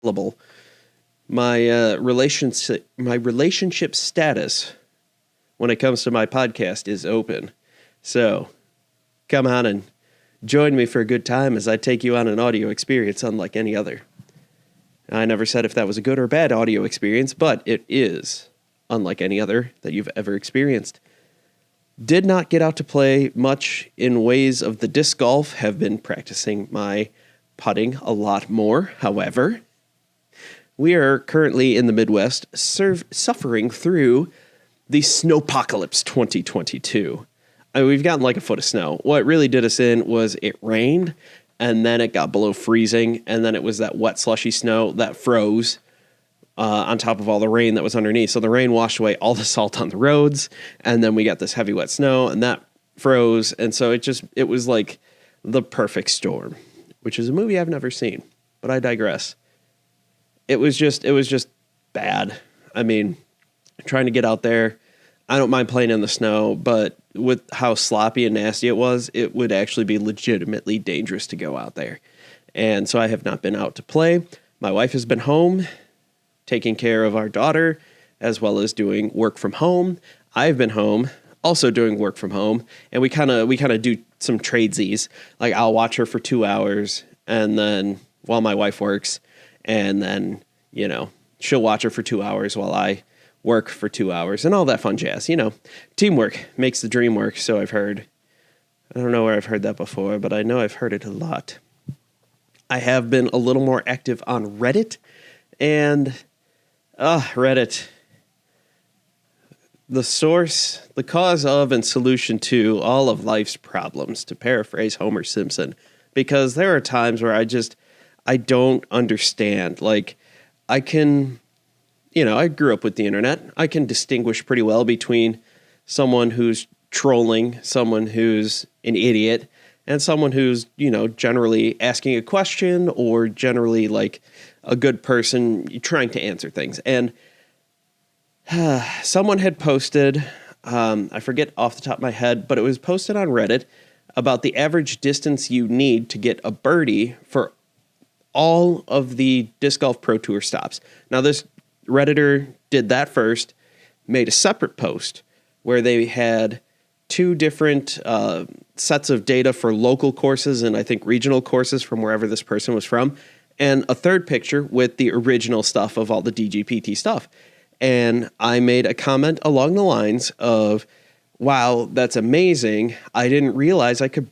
available. My relationship status when it comes to my podcast is open. So come on and join me for a good time as I take you on an audio experience unlike any other. I never said if that was a good or bad audio experience, but it is unlike any other that you've ever experienced. Did not get out to play much in ways of the disc golf, have been practicing my putting a lot more. However, we are currently in the Midwest suffering through the Snowpocalypse 2022. We've gotten like a foot of snow. What really did us in was it rained, and then it got below freezing, and then it was that wet, slushy snow that froze on top of all the rain that was underneath. So the rain washed away all the salt on the roads, and then we got this heavy, wet snow, and that froze, and so it was like the perfect storm, which is a movie I've never seen, but I digress. It was just bad. I mean, trying to get out there, I don't mind playing in the snow, but with how sloppy and nasty it was, it would actually be legitimately dangerous to go out there. And so I have not been out to play. My wife has been home taking care of our daughter, as well as doing work from home. I've been home also doing work from home, and we kind of do some tradesies. Like I'll watch her for 2 hours, and then while my wife works, and then, she'll watch her for 2 hours while I work for 2 hours and all that fun jazz. Teamwork makes the dream work. So I've heard. I don't know where I've heard that before, but I know I've heard it a lot. I have been a little more active on Reddit, and Reddit, the source, the cause of, and solution to all of life's problems, to paraphrase Homer Simpson, because there are times where I don't understand. Like, I grew up with the internet. I can distinguish pretty well between someone who's trolling, someone who's an idiot, and someone who's, generally asking a question or generally like a good person trying to answer things. And someone had posted, I forget off the top of my head, but it was posted on Reddit about the average distance you need to get a birdie for all of the Disc Golf Pro Tour stops. Now, this Redditor did that first, made a separate post where they had two different sets of data for local courses and I think regional courses from wherever this person was from, and a third picture with the original stuff of all the DGPT stuff. And I made a comment along the lines of, wow, that's amazing. I didn't realize I could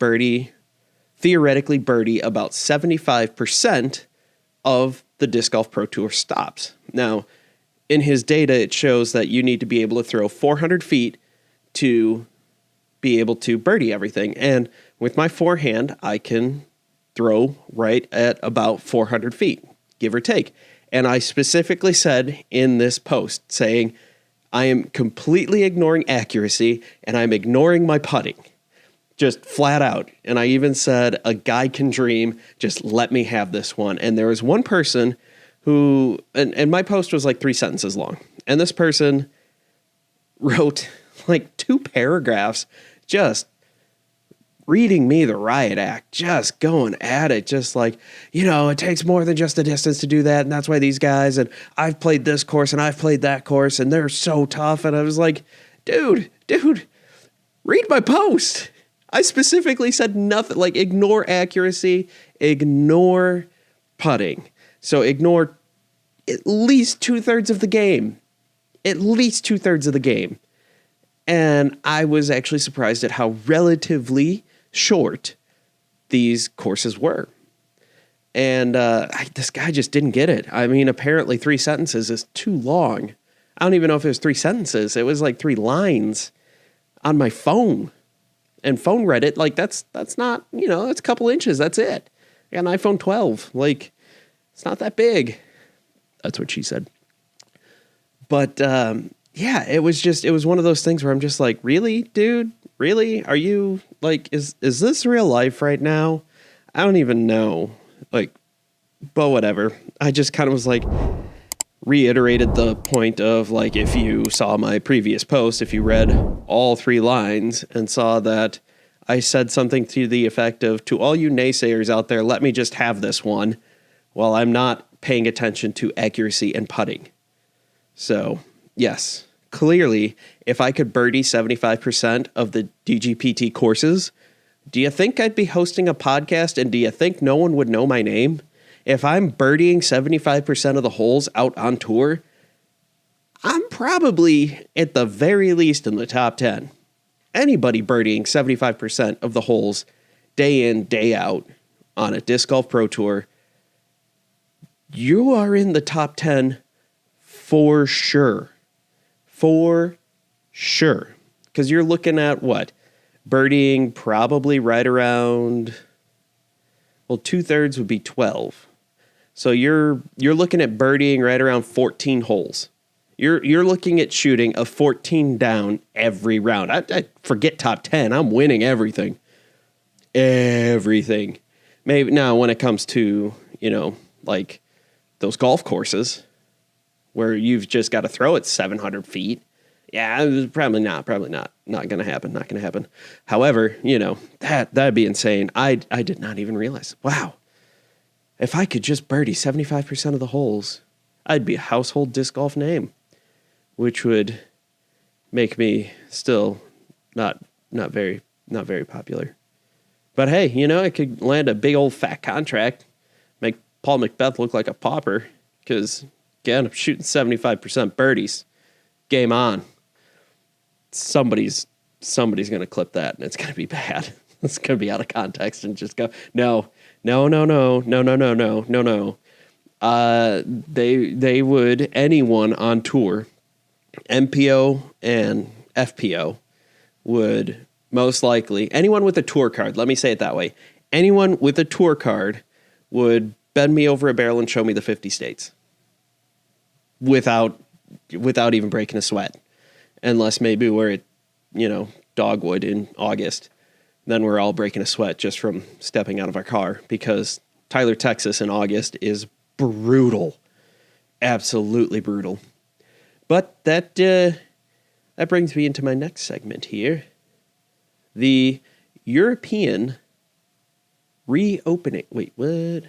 theoretically birdie about 75% of the Disc Golf Pro Tour stops. Now, in his data, it shows that you need to be able to throw 400 feet to be able to birdie everything. And with my forehand, I can throw right at about 400 feet, give or take. And I specifically said in this post saying, I am completely ignoring accuracy and I'm ignoring my putting. Just flat out. And I even said, a guy can dream, just let me have this one. And there was one person who, and my post was like 3 sentences long. And this person wrote like 2 paragraphs, just reading me the riot act, just going at it, just like, it takes more than just the distance to do that. And that's why these guys, and I've played this course and I've played that course and they're so tough. And I was like, dude, read my post. I specifically said nothing, like ignore accuracy, ignore putting. So ignore at least 2/3 of the game. At least 2/3 of the game. And I was actually surprised at how relatively short these courses were. And this guy just didn't get it. I mean, apparently 3 sentences is too long. I don't even know if it was 3 sentences. It was like 3 lines on my phone. And phone Reddit, like that's not, that's a couple inches. That's it. I got an iPhone 12. Like, it's not that big. That's what she said. But yeah, it was one of those things where I'm just like, really, dude? Really? Are you like, is this real life right now? I don't even know. Like, but whatever. I just kind of was like, reiterated the point of like, if you saw my previous post, if you read all 3 lines and saw that I said something to the effect of, to all you naysayers out there, let me just have this one. Well, I'm not paying attention to accuracy and putting. So, yes, clearly, if I could birdie 75% of the DGPT courses, do you think I'd be hosting a podcast, and do you think no one would know my name? If I'm birdieing 75% of the holes out on tour, I'm probably at the very least in the top 10. Anybody birdieing 75% of the holes day in, day out on a Disc Golf Pro Tour, you are in the top 10 for sure. For sure. Because you're looking at what? Birdieing probably right around, well, 2/3 would be 12. So you're looking at birdieing right around 14 holes. You're looking at shooting a 14 down every round. I forget top 10. I'm winning everything. Everything. Maybe now when it comes to, like those golf courses where you've just got to throw it 700 feet. Yeah, probably not going to happen. Not going to happen. However, that'd be insane. I did not even realize. Wow. If I could just birdie 75% of the holes, I'd be a household disc golf name, which would make me still not very popular. But hey, I could land a big old fat contract, make Paul Macbeth look like a pauper, because again, I'm shooting 75% birdies. Game on. Somebody's going to clip that, and it's going to be bad. It's going to be out of context and just go, no. They would, anyone on tour, MPO and FPO, would most likely, anyone with a tour card, let me say it that way, anyone with a tour card would bend me over a barrel and show me the 50 states without even breaking a sweat. Unless maybe we're at, Dogwood in August. Then we're all breaking a sweat just from stepping out of our car, because Tyler, Texas in August is brutal. Absolutely brutal. But that brings me into my next segment here. The European reopening. Wait, what?